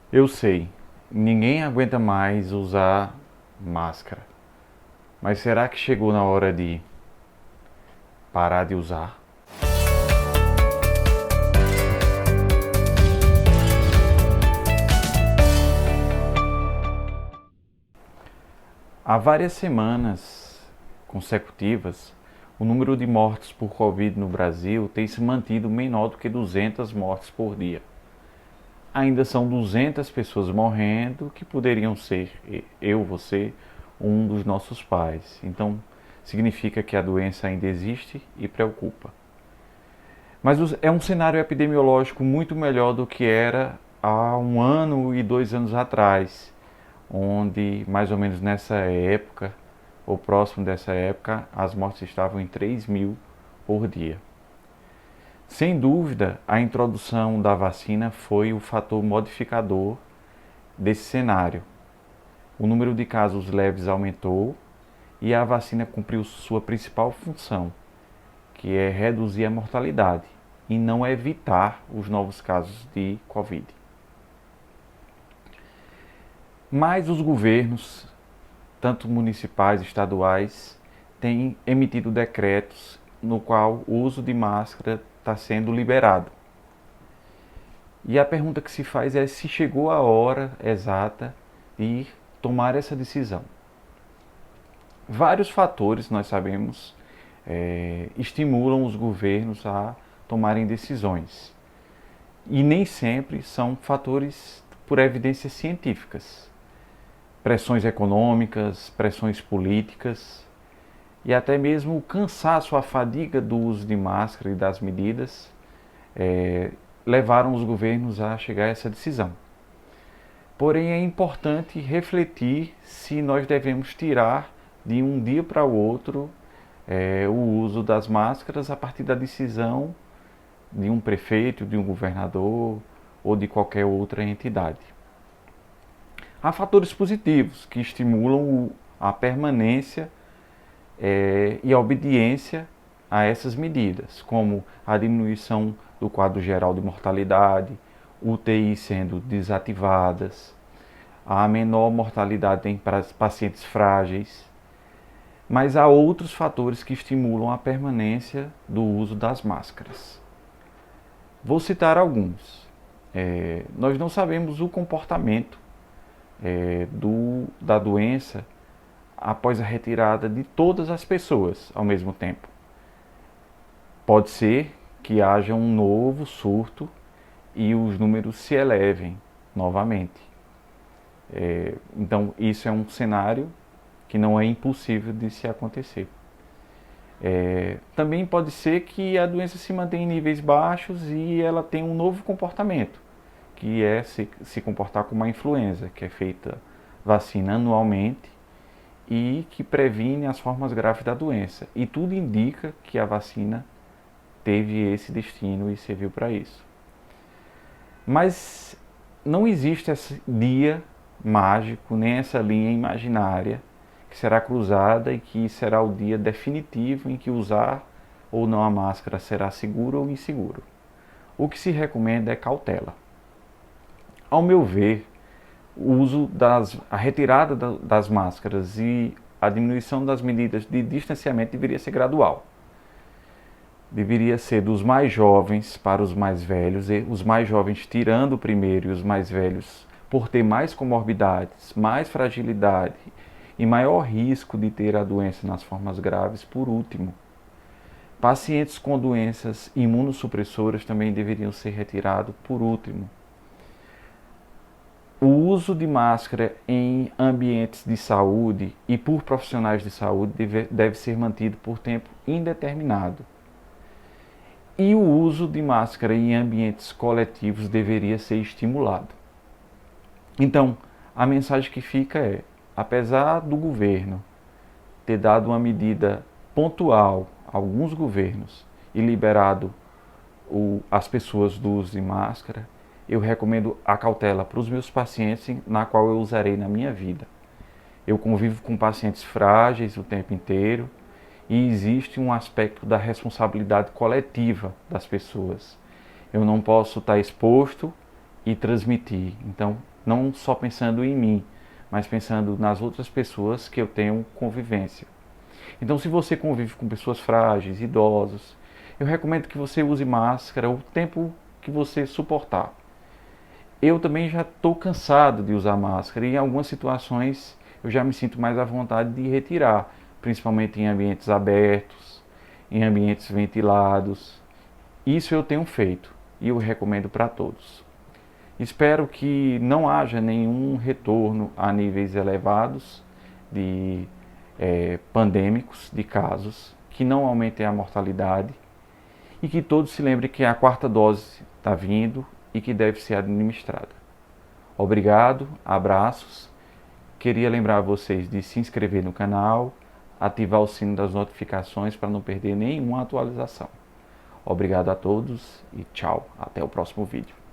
Eu sei, ninguém aguenta mais usar máscara. Mas será que chegou na hora de parar de usar? Há várias semanas consecutivas, o número de mortes por Covid no Brasil tem se mantido menor do que 200 mortes por dia. Ainda são 200 pessoas morrendo que poderiam ser eu, você, um dos nossos pais. Então, significa que a doença ainda existe e preocupa. Mas é um cenário epidemiológico muito melhor do que era há 1 ano e 2 anos atrás, onde mais ou menos nessa época, ou próximo dessa época, as mortes estavam em 3.000 por dia. Sem dúvida, a introdução da vacina foi o fator modificador desse cenário. O número de casos leves aumentou e a vacina cumpriu sua principal função, que é reduzir a mortalidade e não evitar os novos casos de Covid. Mas os governos, tanto municipais, estaduais, têm emitido decretos no qual o uso de máscara está sendo liberado. E a pergunta que se faz é se chegou a hora exata de tomar essa decisão. Vários fatores, nós sabemos, estimulam os governos a tomarem decisões. E nem sempre são fatores por evidências científicas. Pressões econômicas, pressões políticas e até mesmo o cansaço, a fadiga do uso de máscara e das medidas levaram os governos a chegar a essa decisão. Porém, é importante refletir se nós devemos tirar de um dia para o outro o uso das máscaras a partir da decisão de um prefeito, de um governador ou de qualquer outra entidade. Há fatores positivos que estimulam a permanência e a obediência a essas medidas, como a diminuição do quadro geral de mortalidade, UTI sendo desativadas, a menor mortalidade em pacientes frágeis, mas há outros fatores que estimulam a permanência do uso das máscaras. Vou citar alguns. Nós não sabemos o comportamento da doença após a retirada de todas as pessoas ao mesmo tempo. Pode ser que haja um novo surto e os números se elevem novamente. Então, isso é um cenário que não é impossível de se acontecer. Também pode ser que a doença se mantenha em níveis baixos e ela tenha um novo comportamento, que é se comportar como uma influenza, que é feita vacina anualmente e que previne as formas graves da doença. E tudo indica que a vacina teve esse destino e serviu para isso. Mas não existe esse dia mágico, nem essa linha imaginária que será cruzada e que será o dia definitivo em que usar ou não a máscara será seguro ou inseguro. O que se recomenda é cautela. Ao meu ver, a retirada das máscaras e a diminuição das medidas de distanciamento deveria ser gradual. Deveria ser dos mais jovens para os mais velhos, e os mais jovens tirando primeiro e os mais velhos por ter mais comorbidades, mais fragilidade e maior risco de ter a doença nas formas graves por último. Pacientes com doenças imunossupressoras também deveriam ser retirados por último. O uso de máscara em ambientes de saúde e por profissionais de saúde deve ser mantido por tempo indeterminado. E o uso de máscara em ambientes coletivos deveria ser estimulado. Então, a mensagem que fica é: apesar do governo ter dado uma medida pontual, alguns governos, e liberado as pessoas do uso de máscara, eu recomendo a cautela para os meus pacientes, na qual eu usarei na minha vida. Eu convivo com pacientes frágeis o tempo inteiro e existe um aspecto da responsabilidade coletiva das pessoas. Eu não posso estar exposto e transmitir. Então, não só pensando em mim, mas pensando nas outras pessoas que eu tenho convivência. Então, se você convive com pessoas frágeis, idosos, eu recomendo que você use máscara o tempo que você suportar. Eu também já estou cansado de usar máscara e em algumas situações eu já me sinto mais à vontade de retirar, principalmente em ambientes abertos, em ambientes ventilados. Isso eu tenho feito e eu recomendo para todos. Espero que não haja nenhum retorno a níveis elevados de pandêmicos, de casos, que não aumentem a mortalidade e que todos se lembrem que a quarta dose está vindo e que deve ser administrada. Obrigado, abraços. Queria lembrar vocês de se inscrever no canal, ativar o sino das notificações para não perder nenhuma atualização. Obrigado a todos e tchau. Até o próximo vídeo.